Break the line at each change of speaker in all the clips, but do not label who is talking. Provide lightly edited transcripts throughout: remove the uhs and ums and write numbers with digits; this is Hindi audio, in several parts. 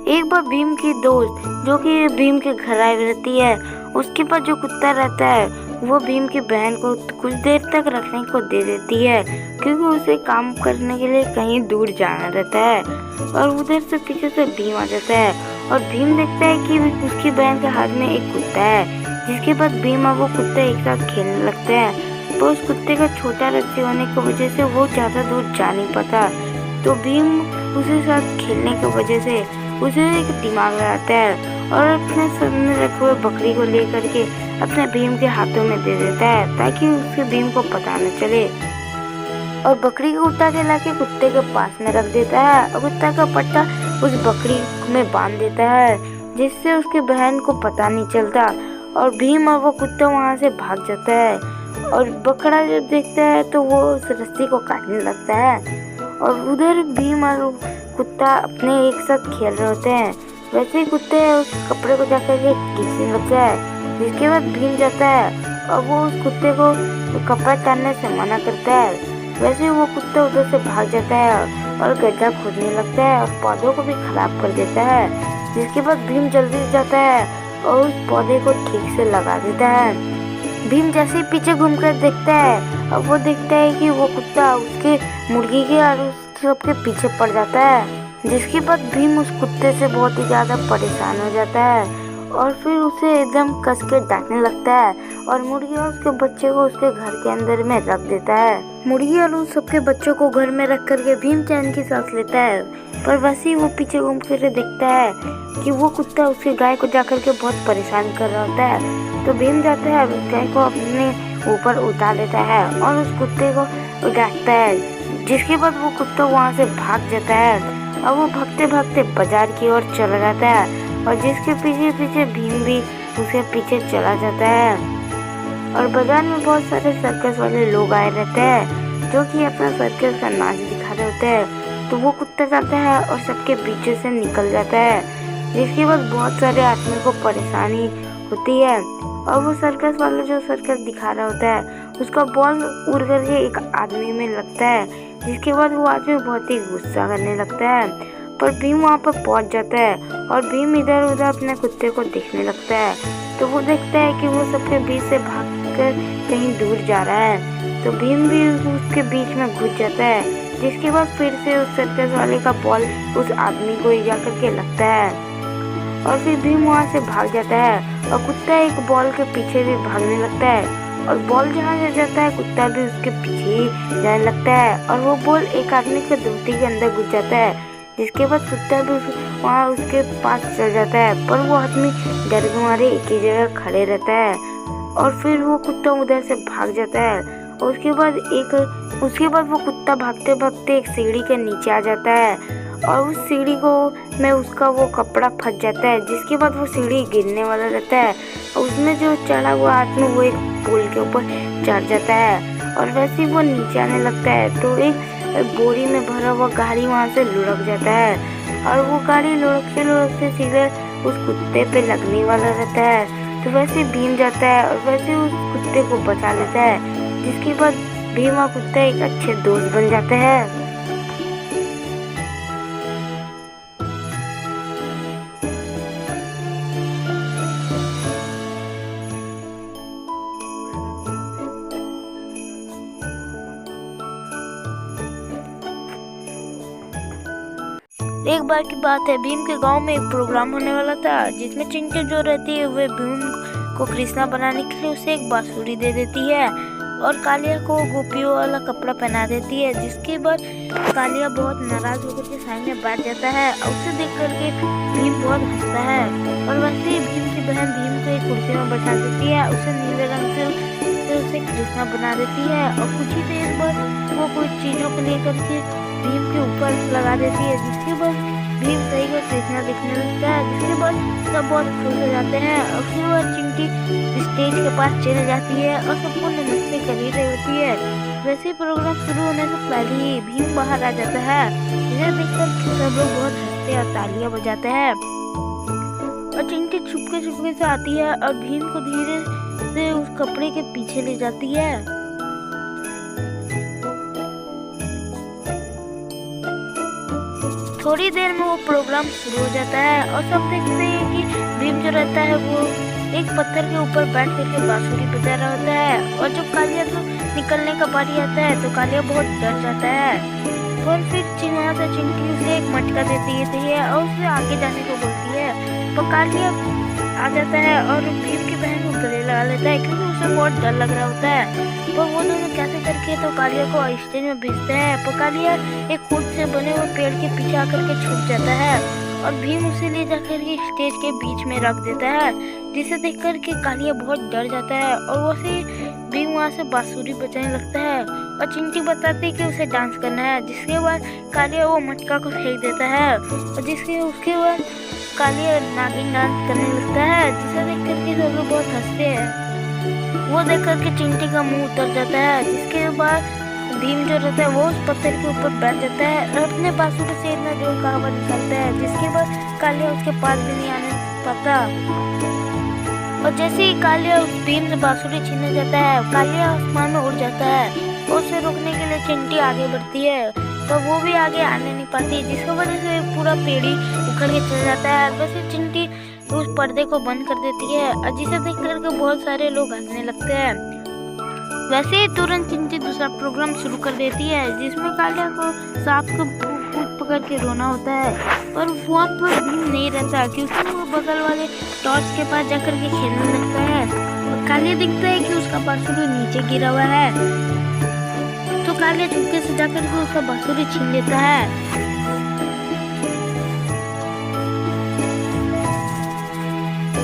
एक बार भीम की दोस्त जो कि भीम के घर आई रहती है, उसके पास जो कुत्ता रहता है वो भीम की बहन को कुछ देर तक रखने को दे देती है, क्योंकि उसे काम करने के लिए कहीं दूर जाना रहता है। और उधर से पीछे से भीम आ जाता है और भीम देखता है कि उसकी बहन के हाथ में एक कुत्ता है, जिसके बाद भीम और वो कुत्ता एक साथ खेलने लगते हैं। तो उस कुत्ते का छोटा रस्सी होने की वजह से वो ज़्यादा दूर जा नहीं पाता, तो भीम उसके साथ खेलने की वजह से उसे एक दिमाग आता है और अपने सामने रखे हुए बकरी को लेकर के अपने भीम के हाथों में दे देता है, ताकि उसके भीम को पता न चले। और बकरी को उठा के लाके कुत्ते के पास में रख देता है और कुत्ता का पट्टा उस बकरी में बांध देता है, जिससे उसकी बहन को पता नहीं चलता। और भीम और वो कुत्ता वहाँ से भाग जाता है। और बकरा जब देखता है तो वो उस रस्सी को काटने लगता है और उधर भीम और कुत्ता अपने एक साथ खेल रहे होते हैं। वैसे ही कुत्ते उस कपड़े को जाकर के खींचने लगता है, जिसके बाद भीम जाता है और वो उस कुत्ते को कपड़ा काटने से मना करता है। वैसे ही वो कुत्ता उधर से भाग जाता है और गड्ढा खोदने लगता है और पौधों को भी खराब कर देता है, जिसके बाद भीम जल्दी जाता है और उस पौधे को ठीक से लगा देता है। भीम जैसे ही पीछे घूमकर देखता है और वो देखता है कि वो कुत्ता उसके मुर्गी के और उस सबके पीछे पड़ जाता है, जिसके बाद भीम उस कुत्ते से बहुत ही ज़्यादा परेशान हो जाता है और फिर उसे एकदम कस के डांटने लगता है और मुर्गी और उसके बच्चे को उसके घर के अंदर में रख देता है। मुर्गी और उन सबके बच्चों को घर में रख करके भीम चैन की सांस लेता है, पर वैसे ही वो पीछे घूम कर देखता है कि वो कुत्ता उसके गाय को जाकर के बहुत परेशान कर रहा होता है। तो भीम जाता है उस गाय को अपने ऊपर उतार लेता है और उस कुत्ते को डांटता है, जिसके बाद वो कुत्ता वहाँ से भाग जाता है और वो भागते भागते बाजार की ओर चला जाता है और जिसके पीछे पीछे भीम भी उसके पीछे चला जाता है। और बाजार में बहुत सारे सर्कस वाले लोग आए रहते हैं, जो कि अपना सर्कस का नाच दिखा रहे होते हैं। तो वो कुत्ता जाता है और सबके पीछे से निकल जाता है, जिसके बाद बहुत सारे आदमी को परेशानी होती है। और वो सर्कस वाला जो सर्कस दिखा रहा होता है उसका बॉल उड़ करके एक आदमी में लगता है, जिसके बाद वो आदमी बहुत ही गुस्सा करने लगता है। पर भीम वहाँ पर पहुँच जाता है और भीम इधर उधर अपने कुत्ते को देखने लगता है। तो वो देखता है कि वो सबके बीच से भागकर कहीं दूर जा रहा है, तो भीम भी उसके बीच में घुस जाता है, जिसके बाद फिर से उस सर्कस वाले का बॉल उस आदमी को ही जाकर के लगता है और फिर भीम वहाँ से भाग जाता है और कुत्ता एक बॉल के पीछे भी भागने लगता है और बॉल जहाँ से जाता है कुत्ता भी उसके पीछे ही जाने लगता है और वो बॉल एक आदमी के धोती के अंदर घुस जाता है, जिसके बाद कुत्ता भी वहाँ उसके पास चल जाता है। पर वो आदमी डर के मारे एक ही जगह खड़े रहता है और फिर वो कुत्ता उधर से भाग जाता है और उसके बाद वो कुत्ता भागते भागते एक सीढ़ी के नीचे आ जाता है और उस सीढ़ी को में उसका वो कपड़ा फंस जाता है, जिसके बाद वो सीढ़ी गिरने वाला रहता है और उसमें जो चढ़ा हुआ आदमी वो एक पुल के ऊपर चढ़ जाता है और वैसे ही वो नीचे आने लगता है। तो एक बोरी में भरा हुआ गाड़ी वहाँ से लुढ़क जाता है और वो गाड़ी लुढ़कते लुढ़कते सीधे उस कुत्ते पे लगने वाला रहता है। तो वैसे भीम जाता है और वैसे उस कुत्ते को बचा लेता है, जिसके बाद भीम और कुत्ता एक अच्छे दोस्त बन जाते हैं। एक बार की बात है, भीम के गांव में एक प्रोग्राम होने वाला था, जिसमें चिंटू जो रहती है वह भीम को कृष्णा बनाने के लिए उसे एक बांसुरी दे देती है और कालिया को गोपियों वाला कपड़ा पहना देती है, जिसके बाद कालिया बहुत नाराज होकर के सामने बैठ जाता है और उसे देख करके भीम बहुत हंसता है और वैसे ही भीम की बहन भीम को एक कुर्सी में बैठा देती है, उसे नीले रंग से उसे कृष्णा बना देती है और कुछ ही देर बाद वो कुछ चीजों को लेकर के भीम के ऊपर लगा देती है, जिसके बाद भीम सही को कृष्णा दिखने लगता है, जिसके बाद सब बहुत खुश हो जाते हैं और फिर वह चिंटी स्टेज के पास चली जाती है और सबको नमस्ते कर ही रही होती है। वैसे प्रोग्राम शुरू होने से पहले ही भीम बाहर आ जाता है, जिसे देखकर सब लोग बहुत हंसते और तालियां बजाते हैं और चिंटी छुपके से आती है और भीम को धीरे से उस कपड़े के पीछे ले जाती है। थोड़ी देर में वो प्रोग्राम शुरू हो जाता है और सब देखते हैं कि भीम जो रहता है वो एक पत्थर के ऊपर बैठ करके बांसुरी बजा रहा होता है। और जब कालिया तो निकलने का बारी आता है तो कालिया बहुत डर जाता है। और फिर वहाँ से चिंटी उसे एक मटका देती है और उसे आगे जाने को बोलती है। तो कालिया आ जाता है और भीम की बहन को गले लगा लेता है क्योंकि उसे बहुत डर लग रहा होता है। तो वो दोनों कैसे करके तो कालिया को स्टेज में भेजते हैं। तो कालिया एक खुद से बने हुए पेड़ के पीछे आकर के छुप जाता है और भीम उसे ले जाकर के स्टेज के बीच में रख देता है, जिसे देख कर के कालिया बहुत डर जाता है और वो से भीम वहाँ से बांसुरी बजाने लगता है और चिंटी बताती है कि उसे डांस करना है। जिसके बाद कालिया वो मटका को फेंक देता है और उसके बाद कालिया नागिन डांस करने लगता है, जिसे देख करके सब लोग बहुत हंसते हैं। वो देख करके चिंटी का मुंह उतर जाता है। जिसके बाद भीम जो रहता है वो उस पत्थर के ऊपर बैठ जाता है और अपने बांसुरी से इतना जोर कहावत निकालता है, जिसके बाद कालिया उसके पास भी नहीं आने पाता। और जैसे ही कालिया उस भीम से बांसुरी छीनने जाता है, कालिया आसमान में उड़ जाता है और उसे रोकने के लिए चिंटी आगे बढ़ती है तो वो भी आगे आने नहीं पाती, जिसकी वजह से पूरा पेड़ी उखड़ के चल जाता है। वैसे चिंटी उस पर्दे को बंद कर देती है और जिसे देख करके बहुत सारे लोग हंसने लगते हैं। वैसे ही तुरंत चिंटी दूसरा प्रोग्राम शुरू कर देती है, जिसमें कालिया को सांप को पकड़ के रोना होता है और वहाँ पर भीम नहीं रहता क्योंकि वो बगल वाले टॉर्च के पास जाकर के खेलने लगता है और कालिया दिखता है कि उसका बांसुरी नीचे गिरा हुआ है। तो कालिया चुपके से जाकर के उसका बांसुरी छीन लेता है।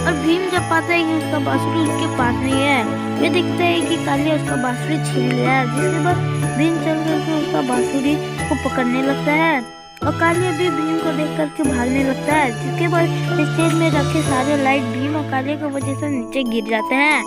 और भीम जब पाता है कि उसका बांसुरी उसके पास नहीं है, वे देखता है कि कालिया उसका बांसुरी छीन लिया है। जिसके बाद भीम चल करके उसका बांसुरी को पकड़ने लगता है और कालिया भी भीम को देख करके भागने लगता है। जिसके बाद स्टेज में रखे सारे लाइट भीम और कालिया की वजह से नीचे गिर जाते हैं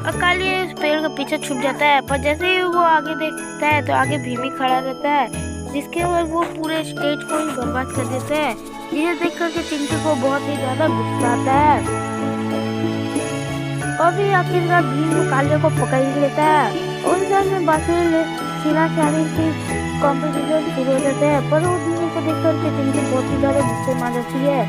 और कालिया उस पेड़ के पीछे छुप जाता है। पर जैसे ही वो आगे देखता है तो आगे भीम ही खड़ा रहता है, जिसके बाद वो पूरे स्टेज को ही बर्बाद कर देते हैं। जिसे देख करके चिंटी को बहुत ही ज्यादा गुस्सा आता है और भी आखिरकार भीम कालिया को पकड़ लेता है। उस साल में बांसुरी छीना की कॉम्पिटिशन शुरू हो जाते हैं, पर वो भीम को देख करके चिंटी बहुत ही ज्यादा गुस्से में आ जाती है।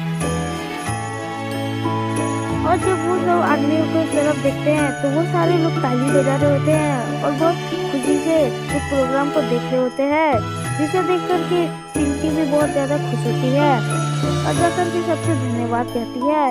और जब वो सब आदमियों की तरफ देखते हैं तो वो सारे लोग ताली बजा रहे होते हैं और बहुत खुशी से उस प्रोग्राम को देख रहे होते हैं, जिसे देख करके चिंटी भी बहुत ज्यादा खुश होती है और जाकर के सबसे धन्यवाद कहती है।